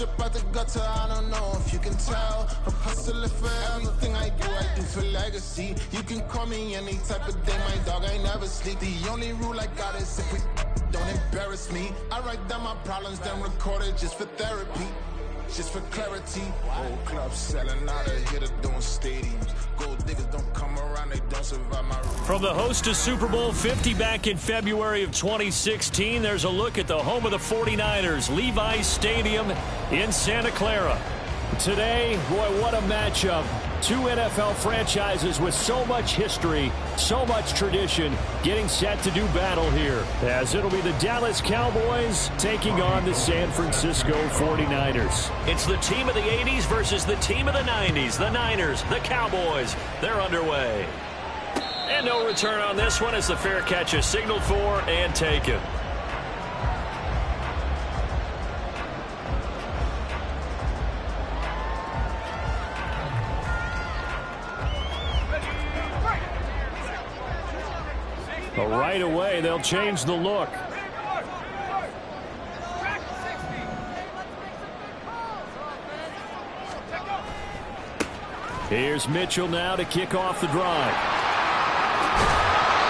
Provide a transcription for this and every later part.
Fresh up out the gutter, I don't know if you can tell. I'm hustling for everything I do for legacy. You can call me any type of day, my dog, I never sleep. The only rule I got is if we don't embarrass me. I write down my problems, then record it just for therapy. Just for clarity, old clubs selling out of here to doing stadiums. Gold diggers don't come around, they don't survive my room. From the host of Super Bowl 50 back in February of 2016, there's a look at the home of the 49ers, Levi's Stadium in Santa Clara. Today, boy, what a matchup. Two NFL franchises with so much history, so much tradition, getting set to do battle here, as it'll be the Dallas Cowboys taking on the San Francisco 49ers. It's the team of the 80s versus the team of the 90s. The Niners, the Cowboys, they're underway. And no return on this one as the fair catch is signaled for and taken. But right away, they'll change the look. Here's Mitchell now to kick off the drive.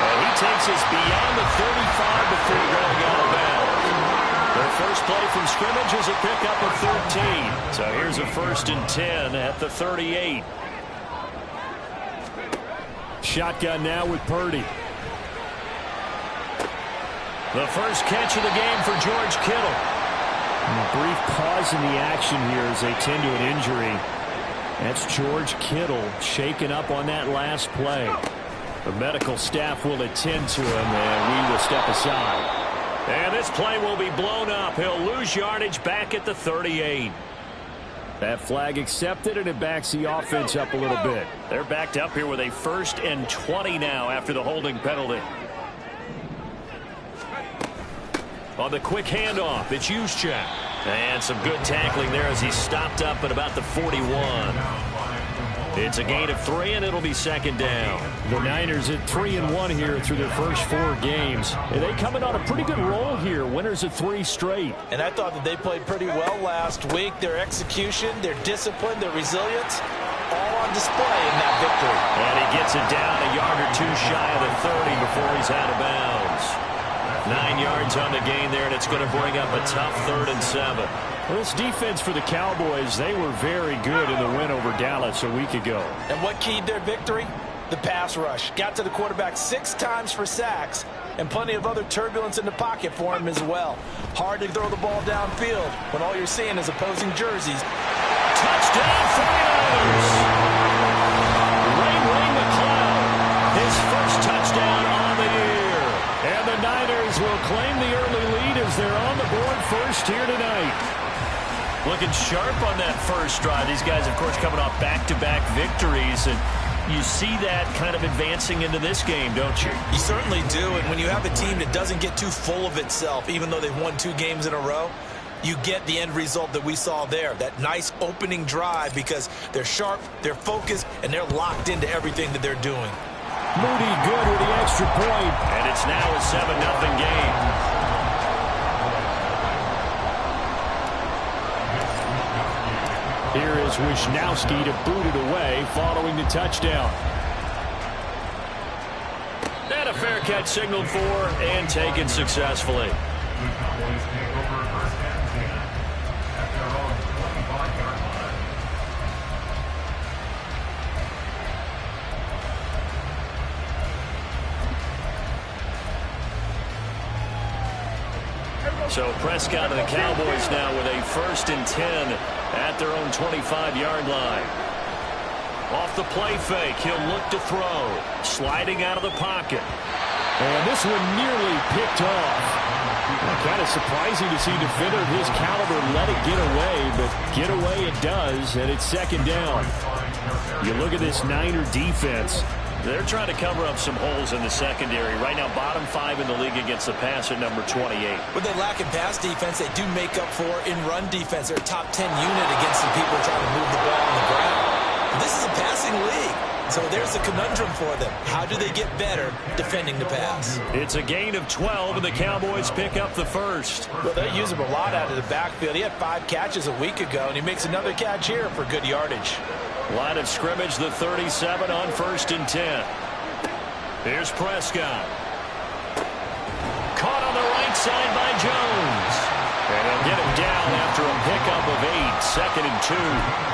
And he takes us beyond the 35 before going out of bounds. Their first play from scrimmage is a pickup of 13. So here's a 1st and 10 at the 38. Shotgun now with Purdy. The first catch of the game for George Kittle. And a brief pause in the action here as they tend to an injury. That's George Kittle shaken up on that last play. The medical staff will attend to him, and we will step aside. And this play will be blown up. He'll lose yardage back at the 38. That flag accepted, and it backs the offense up a little bit. They're backed up here with a 1st and 20 now after the holding penalty. On the quick handoff, it's Juszczyk. And some good tackling there as he stopped up at about the 41. It's a gain of 3, and it'll be 2nd down. The Niners at 3-1 here through their first 4 games. And they coming on a pretty good roll here. Winners of 3 straight. And I thought that they played pretty well last week. Their execution, their discipline, their resilience, all on display in that victory. And he gets it down a yard or 2 shy of the 30 before he's out of bounds. 9 yards on the gain there, and it's going to bring up a tough 3rd and 7. Well, this defense for the Cowboys, they were very good in the win over Dallas a week ago. And what keyed their victory? The pass rush. Got to the quarterback 6 times for sacks, and plenty of other turbulence in the pocket for him as well. Hard to throw the ball downfield when all you're seeing is opposing jerseys. Touchdown 49ers! Ray McCloud, his first touchdown on the year. And the Niners will claim the early lead as they're on the board first here tonight. Looking sharp on that first drive. These guys, of course, coming off back-to-back victories, and you see that kind of advancing into this game, don't you? You certainly do, and when you have a team that doesn't get too full of itself, even though they've won 2 games in a row, you get the end result that we saw there, that nice opening drive, because they're sharp, they're focused, and they're locked into everything that they're doing. Moody good with the extra point. And it's now a 7-0 game. Here is Wisnowski to boot it away following the touchdown. And a fair catch signaled for and taken successfully. So Prescott and the Cowboys now with a 1st and 10 at their own 25-yard line. Off the play fake, he'll look to throw. Sliding out of the pocket. And this one nearly picked off. Kind of surprising to see a defender of his caliber let it get away, but get away it does, and it's 2nd down. You look at this Niner defense. They're trying to cover up some holes in the secondary. Right now, bottom 5 in the league against the pass at number 28. What they lack in pass defense, they do make up for in run defense. They're a top 10 unit against the people trying to move the ball on the ground. This is a passing league. So there's a conundrum for them. How do they get better defending the pass? It's a gain of 12, and the Cowboys pick up the first. Well, they use him a lot out of the backfield. He had 5 catches a week ago, and he makes another catch here for good yardage. Line of scrimmage, the 37 on 1st and 10. Here's Prescott. Caught on the right side by Jones. And they'll get him down after a pickup of 8, 2nd and 2.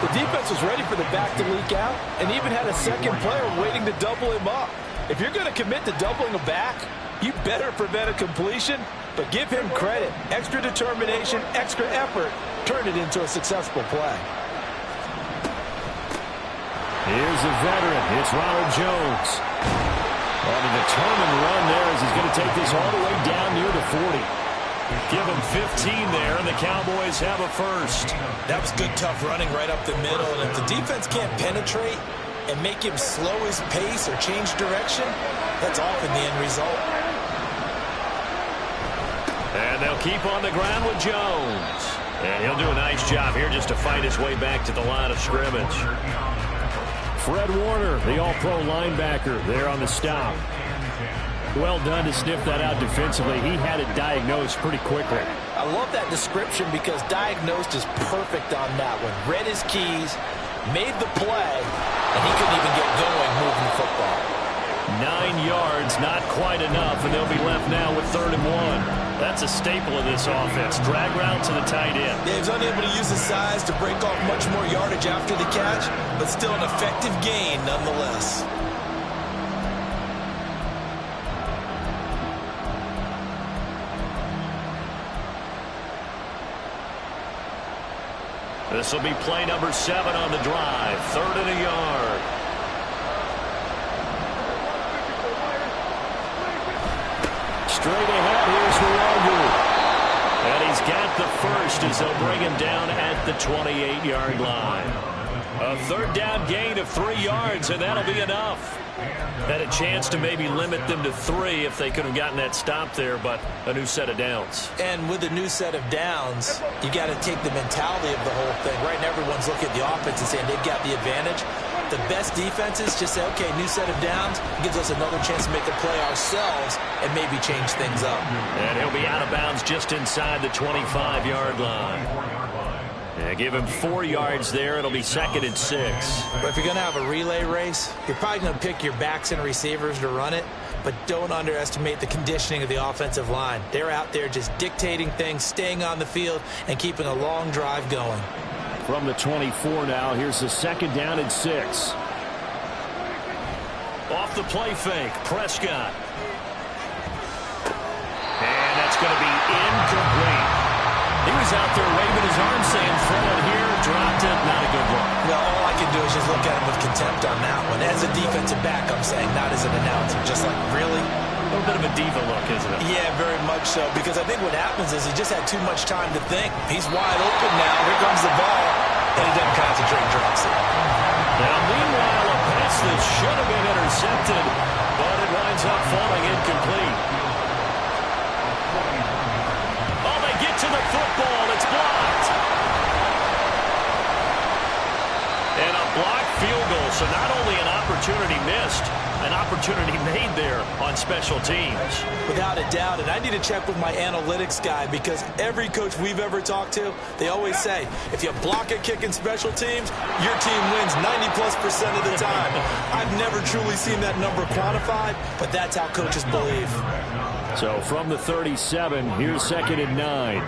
The defense was ready for the back to leak out and even had a second player waiting to double him up. If you're going to commit to doubling a back, you better prevent a completion, but give him credit. Extra determination, extra effort, turn it into a successful play. Here's a veteran. It's Ronald Jones. On a determined run there as he's going to take this all the way down near the 40. Give him 15 there, and the Cowboys have a first. That was good, tough running right up the middle. And if the defense can't penetrate and make him slow his pace or change direction, that's often the end result. And they'll keep on the ground with Jones. And he'll do a nice job here just to fight his way back to the line of scrimmage. Fred Warner, the all-pro linebacker, there on the stop. Well done to sniff that out defensively. He had it diagnosed pretty quickly. I love that description because diagnosed is perfect on that one. Read his keys, made the play, and he couldn't even get going moving the football. 9 yards, not quite enough, and they'll be left now with 3rd and 1. That's a staple of this offense. Drag route to the tight end. Dave's unable to use his size to break off much more yardage after the catch, but still an effective gain nonetheless. This will be play number 7 on the drive. 3rd and a yard. Straight ahead, here's Huagu. And he's got the first as they'll bring him down at the 28-yard line. A 3rd down gain of 3 yards, and that'll be enough. Had a chance to maybe limit them to 3 if they could have gotten that stop there, but a new set of downs. And with a new set of downs, you got to take the mentality of the whole thing. Right now, everyone's looking at the offense and saying they've got the advantage. The best defenses just say, okay, new set of downs gives us another chance to make a play ourselves and maybe change things up. And he'll be out of bounds just inside the 25-yard line. Yeah, give him 4 yards there. It'll be 2nd and 6. But if you're going to have a relay race, you're probably going to pick your backs and receivers to run it, but don't underestimate the conditioning of the offensive line. They're out there just dictating things, staying on the field, and keeping a long drive going. From the 24 now, here's the 2nd down and 6. Off the play fake, Prescott. And that's going to be incomplete. He was out there waving his arm saying, throw it here, dropped it, not a good one. Well, all I can do is just look at him with contempt on that one. As a defensive back, I'm saying, not as an announcer. Just like, really? A little bit of a diva look, isn't it? Yeah, very much so. Because I think what happens is he just had too much time to think. He's wide open now. Here comes the ball. And he doesn't concentrate, drops it. Now, meanwhile, a pass that should have been intercepted, but it winds up falling incomplete. Oh, they get to the football. It's blocked. And a blocked field goal. So not only an opportunity missed, an opportunity made there on special teams. Without a doubt, and I need to check with my analytics guy because every coach we've ever talked to, they always say, if you block a kick in special teams, your team wins 90+% of the time. I've never truly seen that number quantified, but that's how coaches believe. So from the 37, here's 2nd and 9.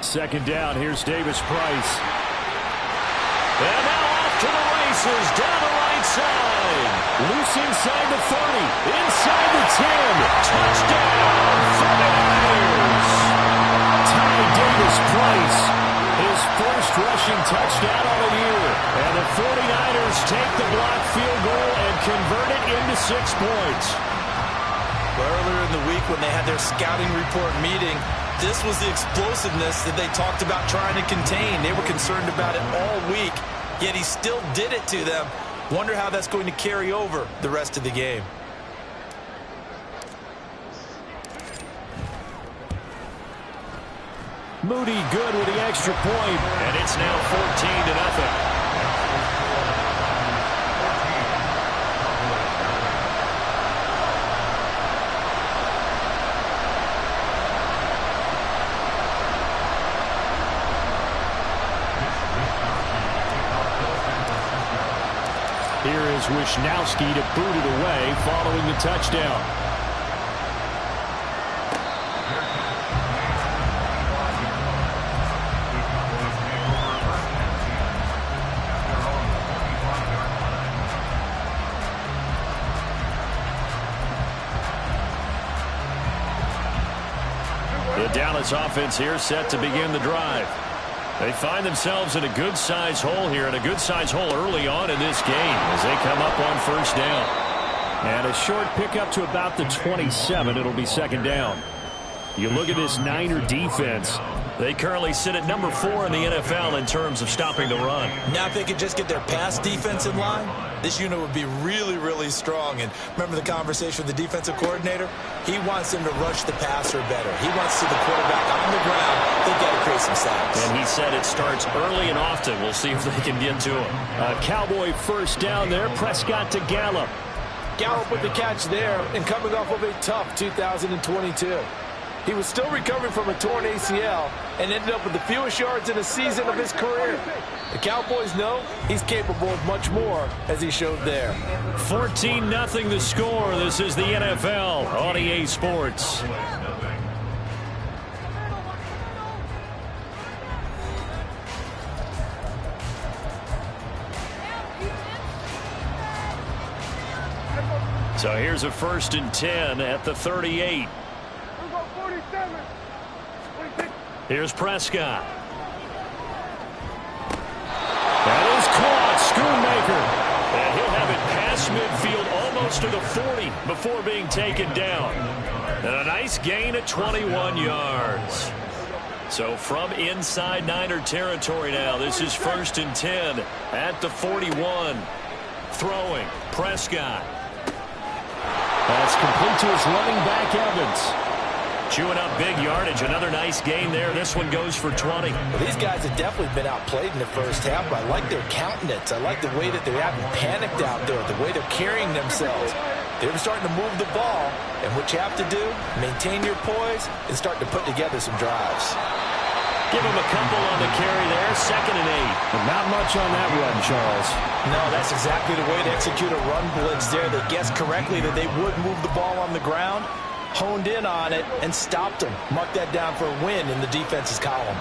Second down, here's Davis Price. And now off to the races, down the right side. Loose inside the 30, inside the 10. Touchdown, 49ers. Ty Davis Price, his first rushing touchdown of the year. And the 49ers take the blocked field goal and convert it into 6 points. Earlier in the week when they had their scouting report meeting, this was the explosiveness that they talked about trying to contain. They were concerned about it all week, yet he still did it to them. Wonder how that's going to carry over the rest of the game. Moody good with the extra point, and it's now 14-0. Here is Wisnowski to boot it away following the touchdown. The Dallas offense here set to begin the drive. They find themselves in a good-sized hole here, and a good-sized hole early on in this game as they come up on first down. And a short pickup to about the 27. It'll be second down. You look at this Niner defense. They currently sit at number 4 in the NFL in terms of stopping the run. Now if they could just get their pass defense in line, this unit would be really, really strong. And remember the conversation with the defensive coordinator? He wants them to rush the passer better. He wants to see the quarterback on the ground. They've got to create some sacks. And he said it starts early and often. We'll see if they can get to him. A Cowboy first down there. Prescott to Gallup. Gallup with the catch there and coming off of a tough 2022. He was still recovering from a torn ACL and ended up with the fewest yards in a season of his career. The Cowboys know he's capable of much more, as he showed there. 14-0 the score. This is the NFL on EA Sports. So here's a 1st and 10 at the 38. Here's Prescott. That is caught. Schoonmaker. And he'll have it past midfield almost to the 40 before being taken down. And a nice gain at 21 yards. So from inside Niner territory now, this is 1st and 10 at the 41. Throwing. Prescott. That's complete to his running back, Evans. Chewing up big yardage. Another nice gain there. This one goes for 20. Well, these guys have definitely been outplayed in the first half, but I like their countenance. I like the way that they're having panicked out there, the way they're carrying themselves. They're starting to move the ball, and what you have to do, maintain your poise and start to put together some drives. Give him a couple on the carry there. 2nd and 8. But not much on that run, Charles. No, that's exactly the way to execute a run blitz there. They guessed correctly that they would move the ball on the ground, honed in on it, and stopped them. Mark that down for a win in the defense's column.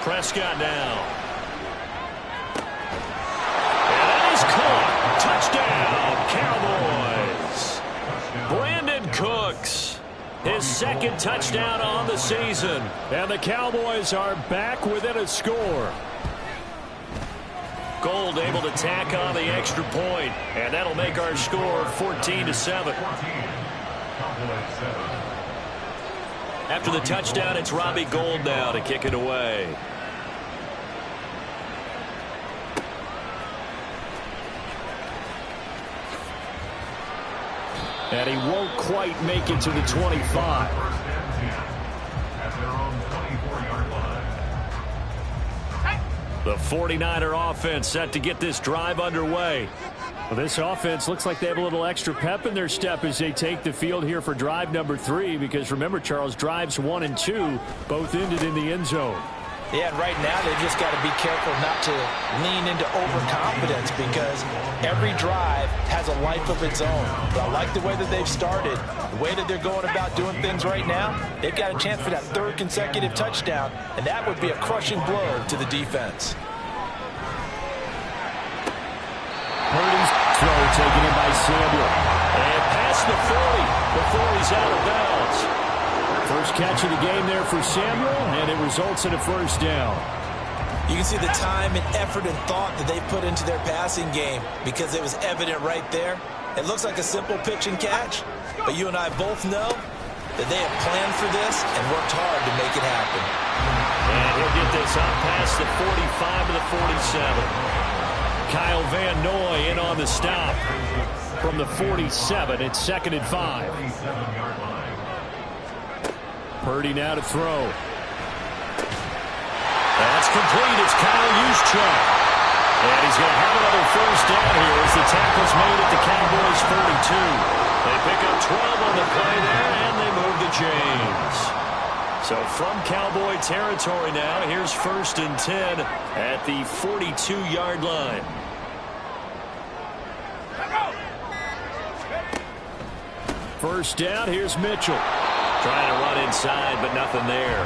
Prescott now. And that is caught. Touchdown, Cowboys. Brandon Cooks, his 2nd touchdown on the season. And the Cowboys are back within a score. Gold able to tack on the extra point, and that'll make our score 14-7. After the touchdown, it's Robbie Gould now to kick it away. And he won't quite make it to the 25. The 49er offense set to get this drive underway. Well, this offense looks like they have a little extra pep in their step as they take the field here for drive number 3, because remember, Charles, drives 1 and 2 both ended in the end zone. Yeah, and right now they just got to be careful not to lean into overconfidence, because every drive has a life of its own. But I like the way that they've started, the way that they're going about doing things right now. They've got a chance for that 3rd consecutive touchdown, and that would be a crushing blow to the defense. Purdy's throw taken in by Samuel. And past the 40 before he's out of bounds. First catch of the game there for Samuel, and it results in a 1st down. You can see the time and effort and thought that they put into their passing game, because it was evident right there. It looks like a simple pitch and catch, but you and I both know that they have planned for this and worked hard to make it happen. And he'll get this up past the 45 to the 47. Kyle Van Noy in on the stop. From the 47, it's 2nd and 5. Purdy now to throw. That's complete. It's Kyle Juszczyk. And he's going to have another first down here as the tackle's made at the Cowboys 42. They pick up 12 on the play there, and they move the chains. So from Cowboy territory now, here's 1st and 10 at the 42-yard line. First down, here's Mitchell. Trying to run inside, but nothing there.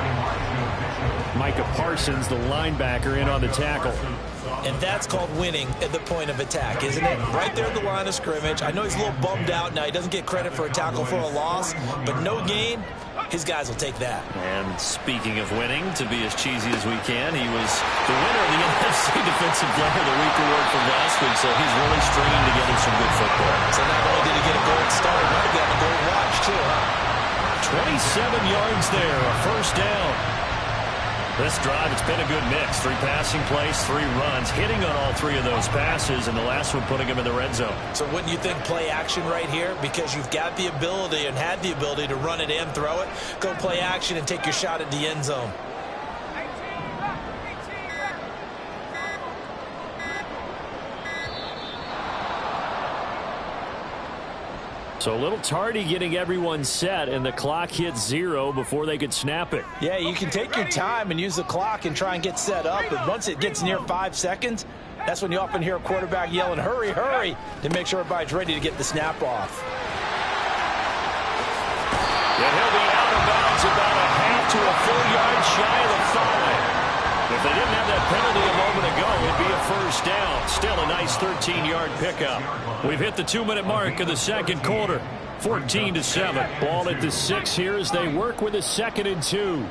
Micah Parsons, the linebacker, in on the tackle. And that's called winning at the point of attack, isn't it? Right there at the line of scrimmage. I know he's a little bummed out now. He doesn't get credit for a tackle for a loss, but no gain, his guys will take that. And speaking of winning, to be as cheesy as we can, he was the winner of the NFC Defensive Player of the Week award from last week, so he's really stringing together some good football. So not only did he get a gold star, he might have gotten a gold watch, too, huh? 27 yards there, a first down. This drive, it's been a good mix. 3 passing plays, 3 runs, hitting on all 3 of those passes, and the last one putting him in the red zone. So wouldn't you think play action right here? Because you've got the ability and had the ability to run it and throw it. Go play action and take your shot at the end zone. So a little tardy getting everyone set, and the clock hit 0 before they could snap it. Yeah, you can take your time and use the clock and try and get set up, but once it gets near 5 seconds, that's when you often hear a quarterback yelling, hurry, hurry, to make sure everybody's ready to get the snap off. And he'll be out of bounds about a half to a full yard shy of the 5. If they didn't have that penalty a moment ago, it'd be a first down. Still a nice 13-yard pickup. We've hit the 2-minute mark of the second quarter. 14-7. Ball at the 6 here as they work with a 2nd and 2.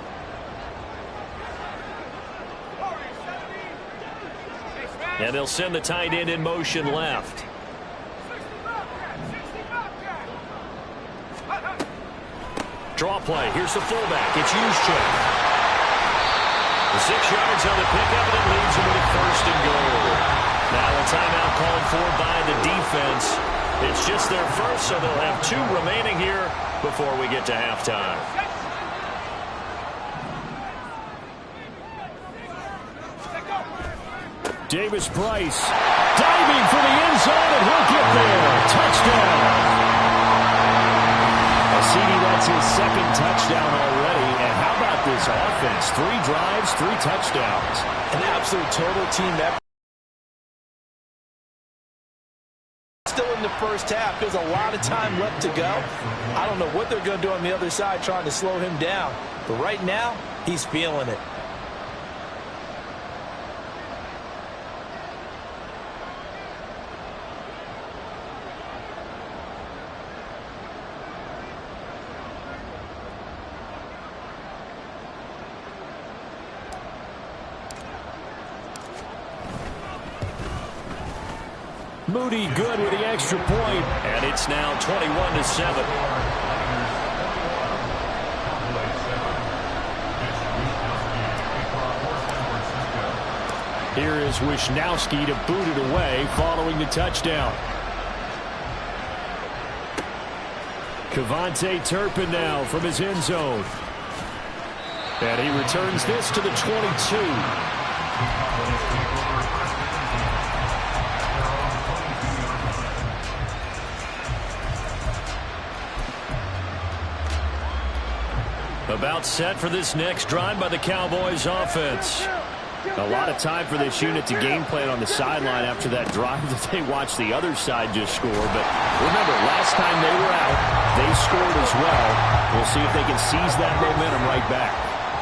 And they'll send the tight end in motion left. Draw play. Here's the fullback. It's Juszczyk. 6 yards on the pickup, and it leads them with a 1st and goal. Now a timeout called for by the defense. It's just their first, so they'll have 2 remaining here before we get to halftime. Davis Price diving for the end zone, and he'll get there. Touchdown. CD, that's his 2nd touchdown already. And how about this offense? 3 drives, 3 touchdowns. An absolute total team effort. Still in the first half. There's a lot of time left to go. I don't know what they're going to do on the other side trying to slow him down. But right now, he's feeling it. Moody good with the extra point, and it's now 21-7. Here is Wisnowski to boot it away following the touchdown. Kevontae Turpin now from his end zone. And he returns this to the 22. About set for this next drive by the Cowboys offense. A lot of time for this unit to game plan on the sideline after that drive that they watched the other side just score. But remember, last time they were out, they scored as well. We'll see if they can seize that momentum right back.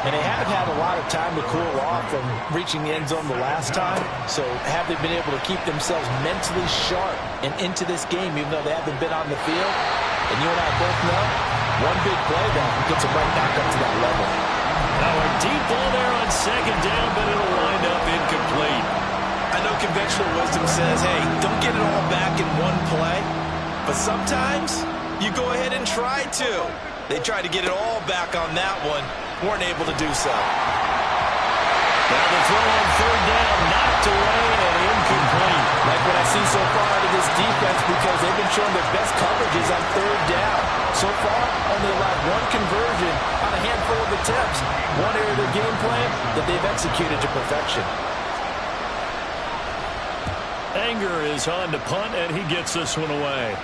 And they haven't had a lot of time to cool off from reaching the end zone the last time. So have they been able to keep themselves mentally sharp and into this game, even though they haven't been on the field? And you and I both know, one big play that gets them right back up to that level. Now a deep ball there on 2nd down, but it'll wind up incomplete. I know conventional wisdom says, hey, don't get it all back in one play. But sometimes you go ahead and try to. They tried to get it all back on that one. Weren't able to do so. Now the throw on 3rd down, knocked away and incomplete. game plan that they've executed to perfection. Anger is on to punt, and he gets this one away.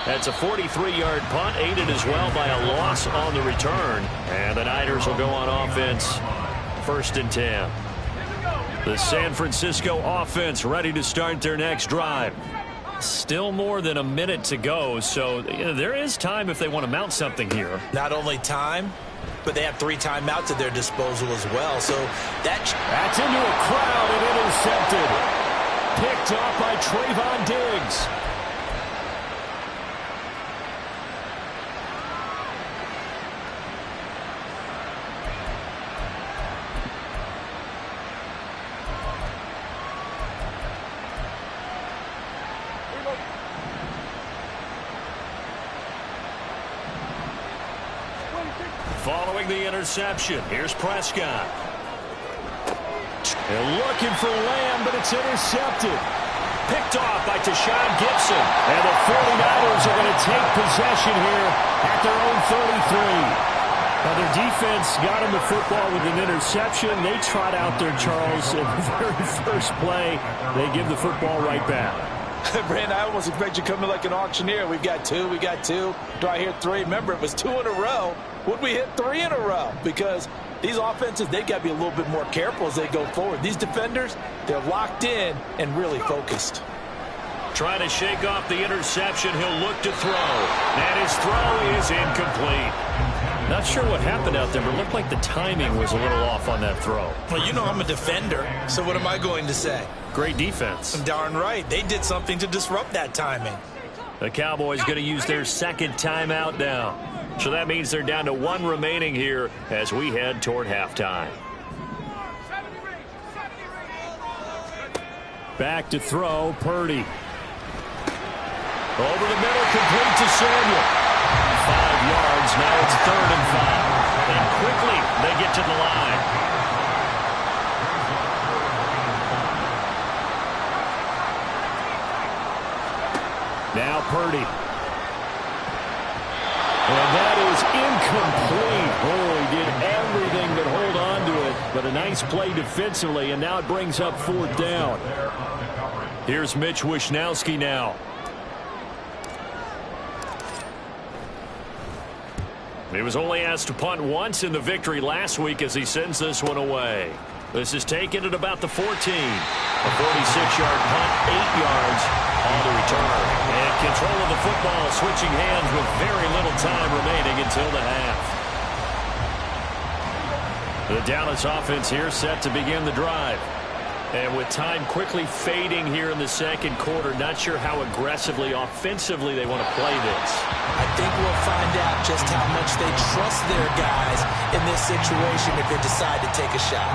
That's a 43-yard punt, aided as well by a loss on the return. And the Niners will go on offense, 1st and 10. The San Francisco offense ready to start their next drive. Still more than a minute to go, so there is time if they want to mount something here. Not only time, but they have 3 timeouts at their disposal as well. So that's into a crowd and intercepted. Picked off by Trayvon Diggs. Following the interception, here's Prescott. They're looking for Lamb, but it's intercepted. Picked off by Tashawn Gibson. And the 49ers are going to take possession here at their own 33. Now, their defense got him the football with an interception. They trot out there, Charles, in the very first play. They give the football right back. Brandon, I almost expect you to come in like an auctioneer. We've got 2, we got 2. Do I hear 3? Remember, it was 2 in a row. Would we hit 3 in a row? Because these offenses, they got to be a little bit more careful as they go forward. These defenders, they're locked in and really focused. Trying to shake off the interception. He'll look to throw. And his throw is incomplete. Not sure what happened out there, but it looked like the timing was a little off on that throw. Well, you know I'm a defender, so what am I going to say? Great defense. Darn right. They did something to disrupt that timing. The Cowboys going to use their 2nd timeout now. So that means they're down to 1 remaining here as we head toward halftime. Back to throw, Purdy. Over the middle, complete to Samuel. 5 yards, now it's 3rd and 5. And quickly, they get to the line. Now Purdy. And that is incomplete. Oh, he did everything but hold on to it. But a nice play defensively, and now it brings up 4th down. Here's Mitch Wishnowsky now. He was only asked to punt once in the victory last week as he sends this one away. This is taken at about the 14. A 46-yard punt, 8 yards on the return. And control of the football, switching hands with very little time remaining until the half. The Dallas offense here set to begin the drive. And with time quickly fading here in the 2nd quarter, not sure how aggressively, offensively they want to play this. I think we'll find out just how much they trust their guys in this situation if they decide to take a shot.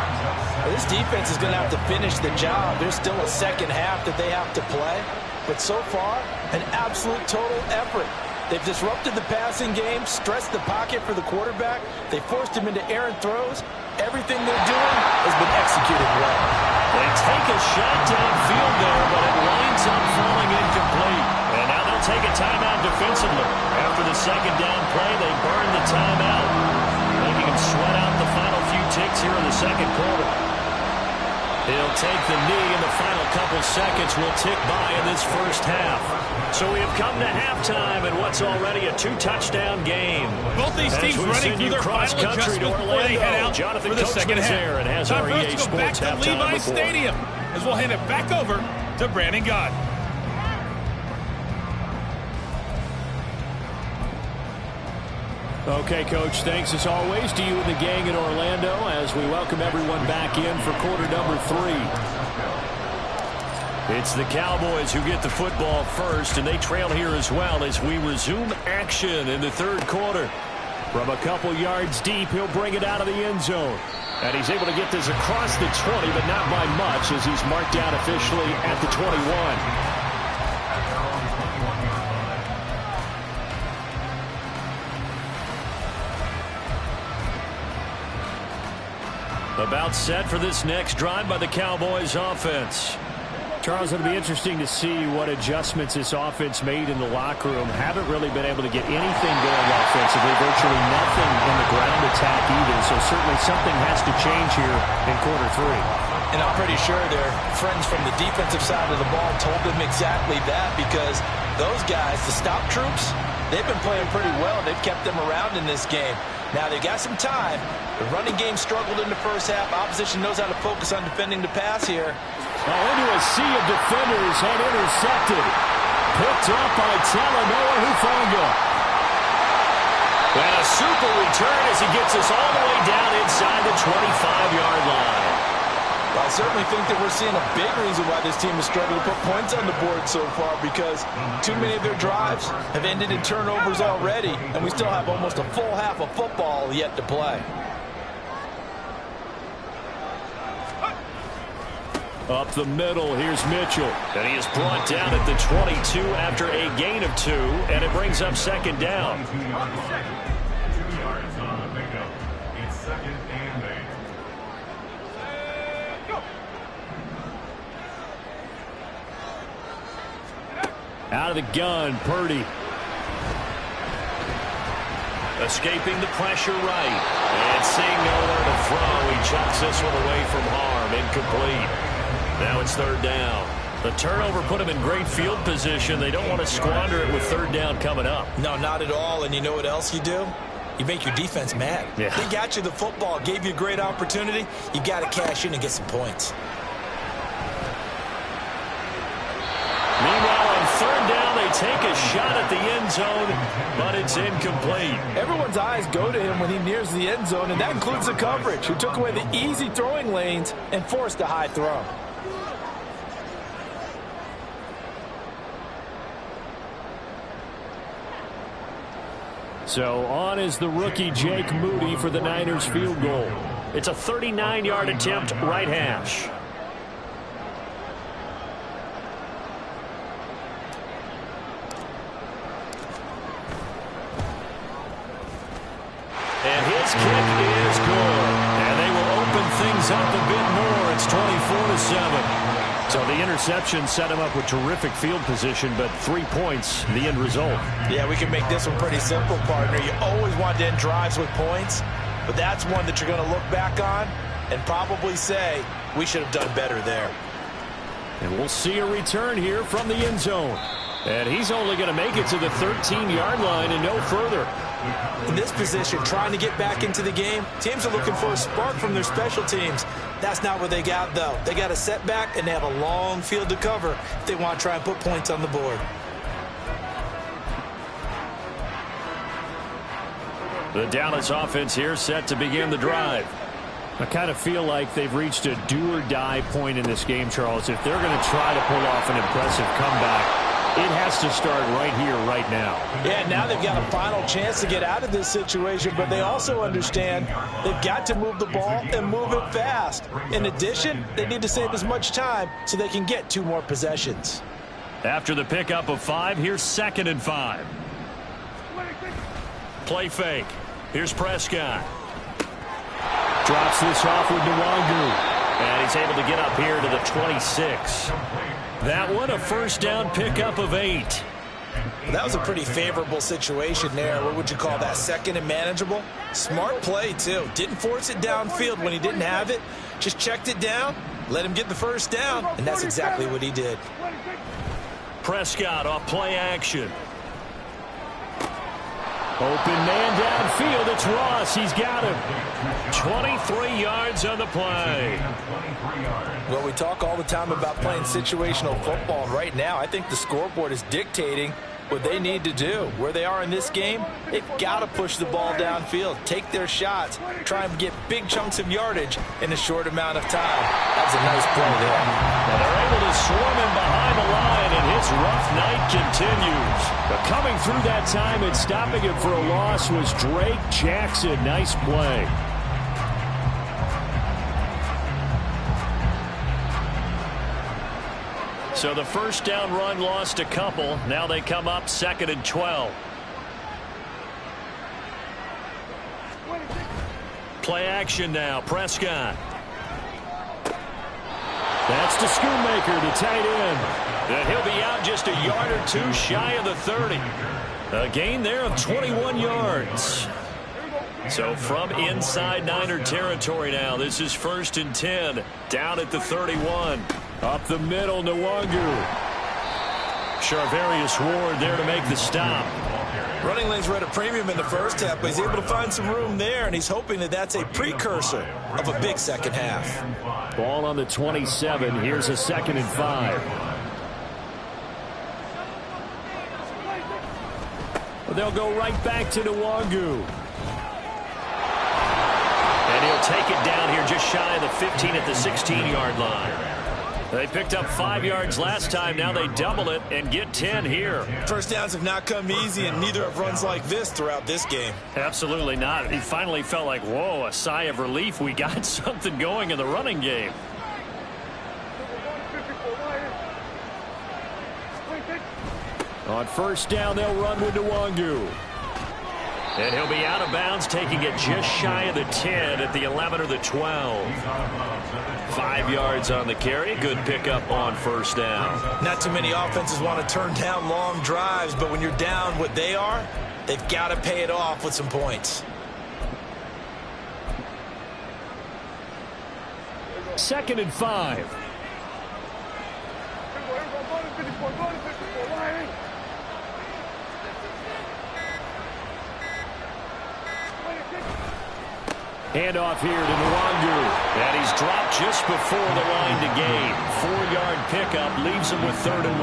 Well, this defense is going to have to finish the job. There's still a 2nd half that they have to play. But so far, an absolute total effort. They've disrupted the passing game, stressed the pocket for the quarterback. They forced him into errant throws. Everything they're doing has been executed well. They take a shot downfield there, but it winds up falling incomplete. And now they'll take a timeout defensively. After the 2nd down play, they burn the timeout, making them sweat out the final few ticks here in the 2nd quarter. He'll take the knee, and the final couple seconds will tick by in this 1st half. So we have come to halftime in what's already a 2-touchdown game. Both these teams running through their final adjustment before they head out Jonathan for the 2nd half. And has Time for us REA to go back Sports to halftime Levi report. Stadium as we'll hand it back over to Brandon Gott. Okay, Coach, thanks as always to you and the gang in Orlando as we welcome everyone back in for quarter number 3. It's the Cowboys who get the football first, and they trail here as well as we resume action in the 3rd quarter. From a couple yards deep, he'll bring it out of the end zone. And he's able to get this across the 20, but not by much as he's marked down officially at the 21. About set for this next drive by the Cowboys offense. Charles, it'll be interesting to see what adjustments this offense made in the locker room. Haven't really been able to get anything going offensively, virtually nothing in the ground attack either. So certainly something has to change here in quarter 3. And I'm pretty sure their friends from the defensive side of the ball told them exactly that, because those guys, the stop troops, they've been playing pretty well. They've kept them around in this game. Now they've got some time. The running game struggled in the first half. Opposition knows how to focus on defending the pass here. Into a sea of defenders and intercepted. Picked up by Talanoa Hufanga. And a super return as he gets us all the way down inside the 25-yard line. Well, I certainly think that we're seeing a big reason why this team has struggled to put points on the board so far, because too many of their drives have ended in turnovers already, and we still have almost a full half of football yet to play. Up the middle, here's Mitchell. And he is brought down at the 22 after a gain of 2, and it brings up second down. 2 yards on the pickup. It's 2nd and 8. Out of the gun, Purdy. Escaping the pressure right. And seeing nowhere to throw, he chucks this one away from harm. Incomplete. Now it's 3rd down. The turnover put them in great field position. They don't want to squander it with 3rd down coming up. No, not at all. And you know what else you do? You make your defense mad. Yeah. They got you the football, gave you a great opportunity. You got to cash in and get some points. Meanwhile, on 3rd down, they take a shot at the end zone, but it's incomplete. Everyone's eyes go to him when he nears the end zone, and that includes the coverage, who took away the easy throwing lanes and forced a high throw. So on is the rookie Jake Moody for the Niners field goal. It's a 39-yard attempt, right hash. And his kick is good. And they will open things up a bit more. It's 24-7. So the interception set him up with terrific field position, but 3 points, the end result. Yeah, we can make this one pretty simple, partner. You always want to end drives with points, but that's one that you're going to look back on and probably say, we should have done better there. And we'll see a return here from the end zone. And he's only going to make it to the 13-yard line and no further. In this position, trying to get back into the game, teams are looking for a spark from their special teams. That's not what they got, though. They got a setback, and they have a long field to cover if they want to try and put points on the board. The Dallas offense here set to begin the drive. I kind of feel like they've reached a do-or-die point in this game, Charles. If they're going to try to pull off an impressive comeback, it has to start right here, right now. Yeah, now they've got a final chance to get out of this situation, but they also understand they've got to move the ball and move it fast. In addition, they need to save as much time so they can get 2 more possessions. After the pickup of 5, here's 2nd and 5. Play fake. Here's Prescott. Drops this off with Nwangu. And he's able to get up here to the 26. That one, a 1st down pickup of 8. Well, that was a pretty favorable situation there. What would you call that? 2nd and manageable? Smart play, too. Didn't force it downfield when he didn't have it. Just checked it down, let him get the 1st down, and that's exactly what he did. Prescott off play action. Open man downfield. It's Ross. He's got him. 23 yards on the play. Well, we talk all the time about playing situational football. Right now, I think the scoreboard is dictating what they need to do. Where they are in this game, they've got to push the ball downfield, take their shots, try and get big chunks of yardage in a short amount of time. That's a nice play there. And they're able to swarm him behind the line, and his rough night continues. But coming through that time and stopping him for a loss was Drake Jackson. Nice play. So the 1st down run lost a couple. Now they come up 2nd and 12. Play action now. Prescott. That's to Schoonmaker, the tight end. And he'll be out just a yard or two shy of the 30. A gain there of 21 yards. So from inside Niner territory now, this is 1st and 10, down at the 31. Up the middle, Nwangu. Charvarius Ward there to make the stop. Running lanes were at a premium in the first half, but he's able to find some room there, and he's hoping that that's a precursor of a big second half. Ball on the 27. Here's a 2nd and 5. They'll go right back to Nwangu. And he'll take it down here just shy of the 15 at the 16-yard line. They picked up 5 yards last time. Now they double it and get 10 here. First downs have not come easy, and neither have runs like this throughout this game. Absolutely not. He finally felt like, whoa, a sigh of relief. We got something going in the running game. On 1st down, they'll run with Nwangu. And he'll be out of bounds, taking it just shy of the 10 at the 11 or the 12. 5 yards on the carry. Good pickup on 1st down. Not too many offenses want to turn down long drives, but when you're down what they are, they've got to pay it off with some points. 2nd and 5. Handoff here to Nwangu. And he's dropped just before the line to gain. 4-yard pickup leaves him with 3rd and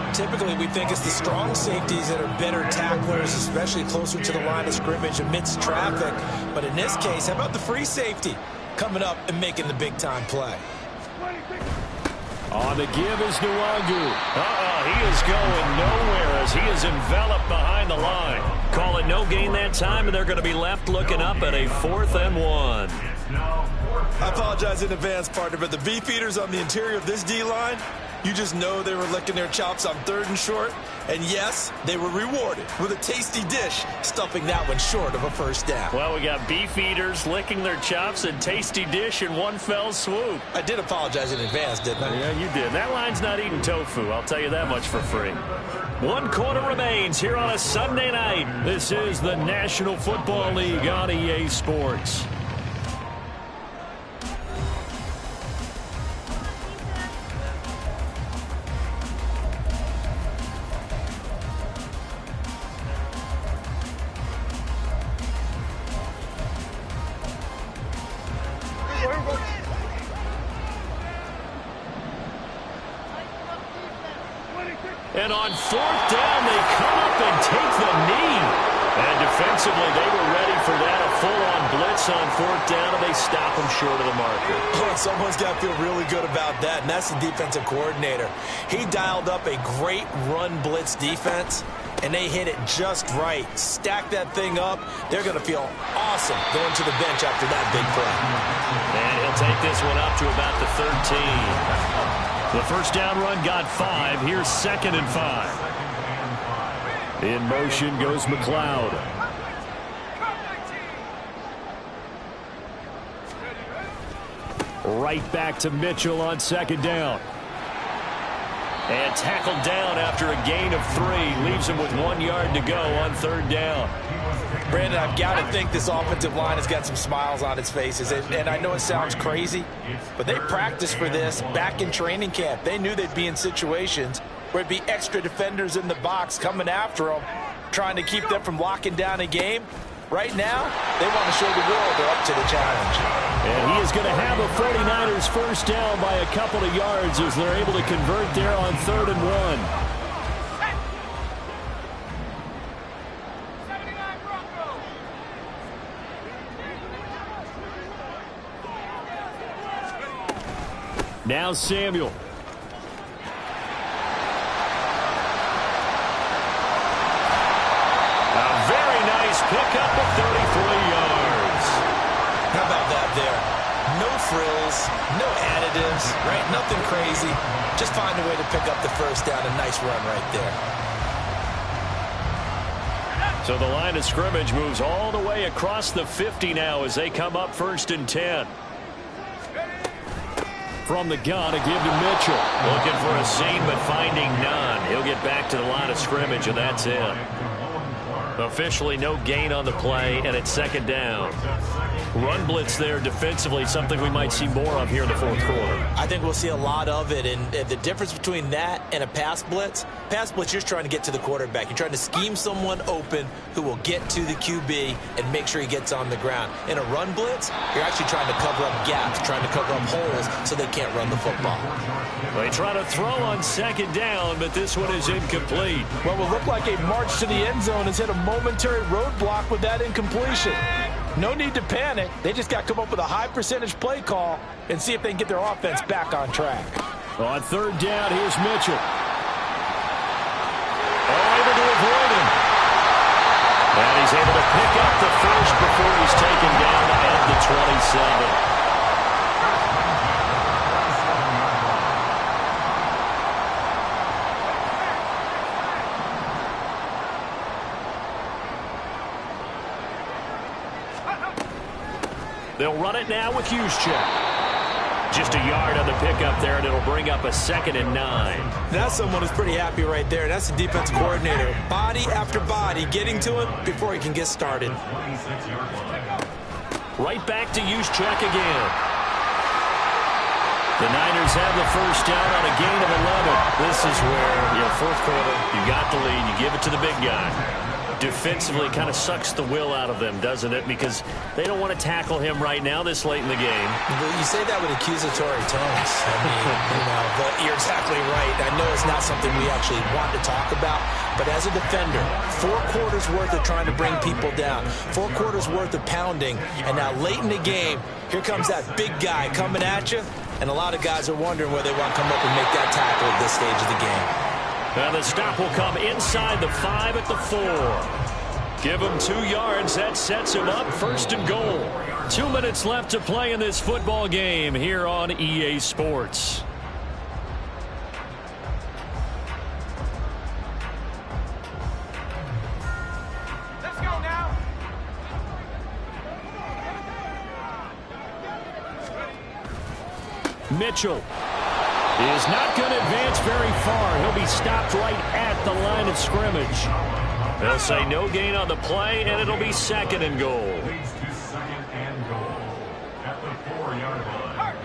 1. Typically, we think it's the strong safeties that are better tacklers, especially closer to the line of scrimmage amidst traffic. But in this case, how about the free safety coming up and making the big-time play? On the give is Nwangu. He is going nowhere as he is enveloped behind the line. Call it no gain that time, and they're going to be left looking up at a 4th and 1. I apologize in advance, partner, but the beefeaters on the interior of this D-line, you just know they were licking their chops on 3rd and short. And yes, they were rewarded with a tasty dish, stuffing that one short of a 1st down. Well, we got beef eaters licking their chops and tasty dish in one fell swoop. I did apologize in advance, didn't I? Yeah, you did. That line's not eating tofu. I'll tell you that much for free. 1 quarter remains here on a Sunday night. This is the National Football League on EA Sports. And on 4th down, they come up and take the knee. And defensively, they were ready for that. A full-on blitz on 4th down, and they stop them short of the marker. Oh, someone's got to feel really good about that, and that's the defensive coordinator. He dialed up a great run blitz defense, and they hit it just right. Stack that thing up. They're going to feel awesome going to the bench after that big play. And he'll take this one up to about the 13. The 1st down run got 5. Here's 2nd and 5. In motion goes McLeod. Right back to Mitchell on 2nd down. And tackled down after a gain of 3. Leaves him with 1 yard to go on 3rd down. Brandon, I've got to think this offensive line has got some smiles on its faces. And I know it sounds crazy, but they practiced for this back in training camp. They knew they'd be in situations where it'd be extra defenders in the box coming after them, trying to keep them from locking down a game. Right now, they want to show the world they're up to the challenge. And he is going to have a 49ers 1st down by a couple of yards as they're able to convert there on 3rd and 1. Now Samuel. A very nice pickup of 33 yards. How about that there? No frills, no additives, right? Nothing crazy. Just find a way to pick up the 1st down. A nice run right there. So the line of scrimmage moves all the way across the 50 now as they come up 1st and 10. from the gun to give to Mitchell. Looking for a seam, but finding none. He'll get back to the line of scrimmage, and that's it. Officially no gain on the play, and it's second down. Run blitz there defensively, something we might see more of here in the fourth quarter. I think we'll see a lot of it, and the difference between that and a pass blitz, you're just trying to get to the quarterback. You're trying to scheme someone open who will get to the QB and make sure he gets on the ground. In a run blitz, you're actually trying to cover up gaps, trying to cover up holes so they can't run the football. They try to throw on second down, but this one is incomplete. What will look like a march to the end zone has hit a momentary roadblock with that incompletion. No need to panic. They just got to come up with a high percentage play call and see if they can get their offense back on track. On third down, here's Mitchell. Able to avoid him. And he's able to pick up the first before he's taken down at the 27. They'll run it now with Juszczyk. Just a yard on the pickup there, and it'll bring up a 2nd and 9. That's someone who's pretty happy right there. That's the defense coordinator. Body after body, getting to him before he can get started. Right back to Juszczyk again. The Niners have the first down on a gain of 11. This is where, fourth quarter, you got the lead, you give it to the big guy. Defensively kind of sucks the will out of them, doesn't it? Because they don't want to tackle him right now this late in the game. But you say that with accusatory tones. I mean, but you're exactly right. I know it's not something we actually want to talk about, but as a defender, 4 quarters worth of trying to bring people down, 4 quarters worth of pounding, and now late in the game, here comes that big guy coming at you, and a lot of guys are wondering where they want to come up and make that tackle at this stage of the game. And the stop will come inside the 5 at the 4. Give him 2 yards. That sets him up 1st and goal. 2 minutes left to play in this football game here on EA Sports. Let's go now. Mitchell is not going to advance very far. He'll be stopped right at the line of scrimmage. They'll say no gain on the play, and it'll be 2nd and goal. Leads to 2nd and goal at the 4-yard line.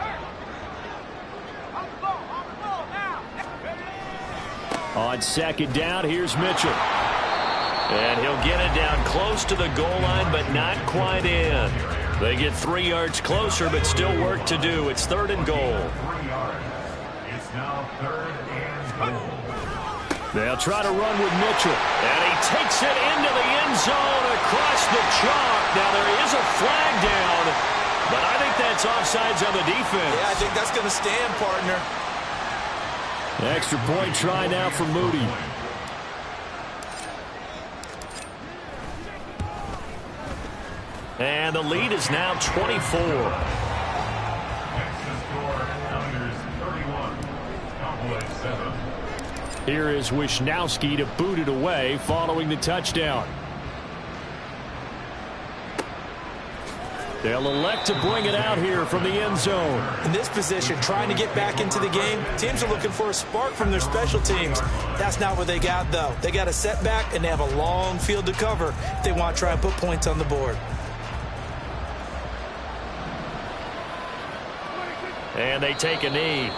On 2nd down, here's Mitchell. And he'll get it down close to the goal line, but not quite in. They get 3 yards closer, but still work to do. It's 3rd and goal. 3 yards. It's now 3rd and goal. They'll try to run with Mitchell. And he takes it into the end zone across the chalk. Now there is a flag down, but I think that's offsides on the defense. Yeah, I think that's going to stand, partner. Extra point try now for Moody. And the lead is now 24. Next to score, Niners 31, Cowboys 7. Here is Wisnowski to boot it away following the touchdown. They'll elect to bring it out here from the end zone. In this position, trying to get back into the game, teams are looking for a spark from their special teams. That's not what they got, though. They got a setback, and they have a long field to cover if they want to try and put points on the board. And they take a knee.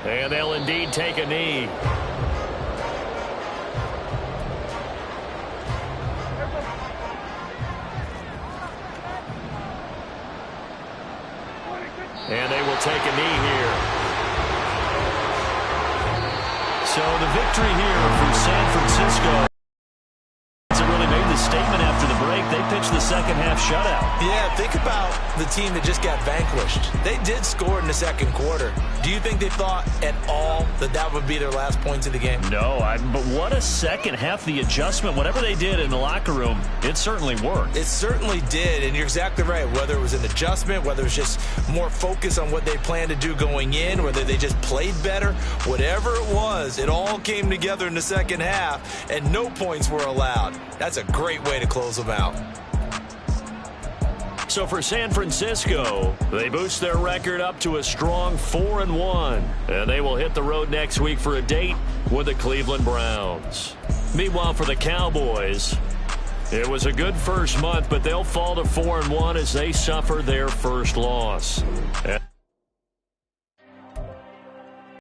And they'll indeed take a knee. And they will take a knee here. So the victory here for San Francisco. Really made the statement after the break. They pitched the second half shutout. Yeah, think about the team that just got vanquished. They did score in the second quarter. Do you think they thought at all that that would be their last points of the game? No, but what a second half. The adjustment, whatever they did in the locker room, it certainly worked. It certainly did, and you're exactly right. Whether it was an adjustment, whether it was just more focus on what they planned to do going in, whether they just played better, whatever it was, it all came together in the second half, and no points were allowed. That's a great way to close them out. So for San Francisco, they boost their record up to a strong 4-1. And they will hit the road next week for a date with the Cleveland Browns. Meanwhile, for the Cowboys, it was a good first month, but they'll fall to 4-1 as they suffer their first loss.